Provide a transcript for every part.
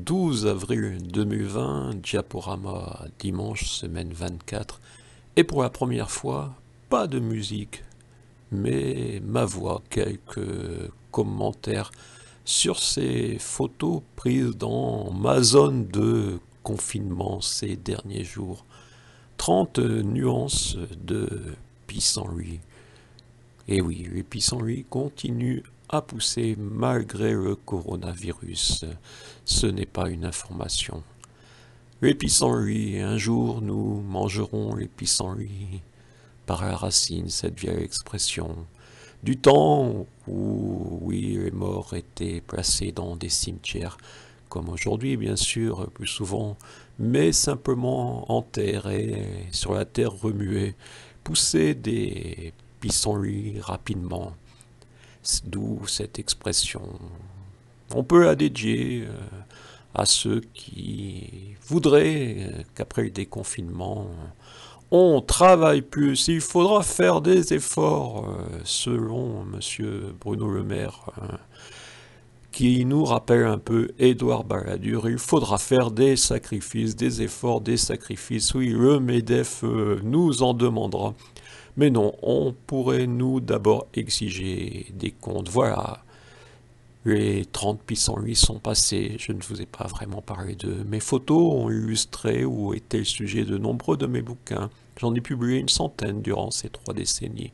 12 avril 2020, diaporama dimanche, semaine 24, et pour la première fois, pas de musique, mais ma voix, quelques commentaires sur ces photos prises dans ma zone de confinement ces derniers jours. 30 nuances de pissenlit. Et oui, les pissenlits continuent à pousser malgré le coronavirus. Ce n'est pas une information. Les pissenlits, un jour nous mangerons les pissenlits par la racine, cette vieille expression. Du temps où, oui, les morts étaient placés dans des cimetières, comme aujourd'hui bien sûr, plus souvent, mais simplement enterrés, sur la terre remuée, poussaient des pissenlits rapidement, d'où cette expression. On peut la dédier à ceux qui voudraient qu'après le déconfinement, on travaille plus. Il faudra faire des efforts, selon Monsieur Bruno Le Maire, qui nous rappelle un peu Édouard Balladur. Il faudra faire des sacrifices, des efforts, des sacrifices. Oui, le MEDEF nous en demandera. Mais non, on pourrait nous d'abord exiger des comptes. Voilà, les 30 pissenlits sont passés, je ne vous ai pas vraiment parlé d'eux. Mes photos ont illustré ou été le sujet de nombreux de mes bouquins. J'en ai publié une centaine durant ces 3 décennies,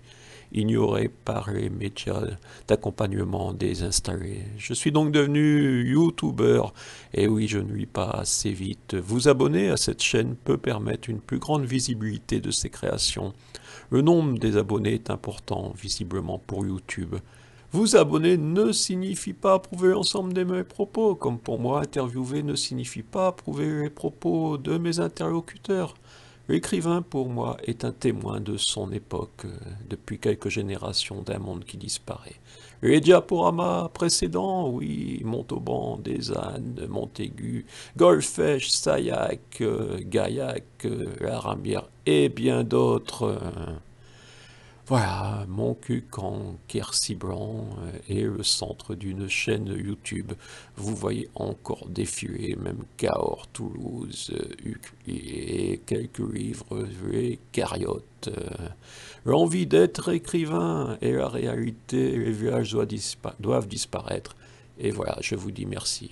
ignorés par les médias d'accompagnement désinstallés. Je suis donc devenu youtubeur, et oui, je ne lis pas assez vite. Vous abonner à cette chaîne peut permettre une plus grande visibilité de ces créations. Le nombre des abonnés est important, visiblement, pour YouTube. Vous abonner ne signifie pas approuver l'ensemble de mes propos, comme pour moi, interviewer ne signifie pas approuver les propos de mes interlocuteurs. L'écrivain, pour moi, est un témoin de son époque, depuis quelques générations d'un monde qui disparaît. Les diaporamas précédents, oui, Montauban, des Annes, Montaigu, Golfech, Sayac, Gaillac, La Ramière et bien d'autres. Voilà, mon cul en Quercy blanc est le centre d'une chaîne YouTube. Vous voyez encore défiler, même Cahors, Toulouse, et quelques livres, les cariotes. L'envie d'être écrivain et la réalité, les villages doivent disparaître. Et voilà, je vous dis merci.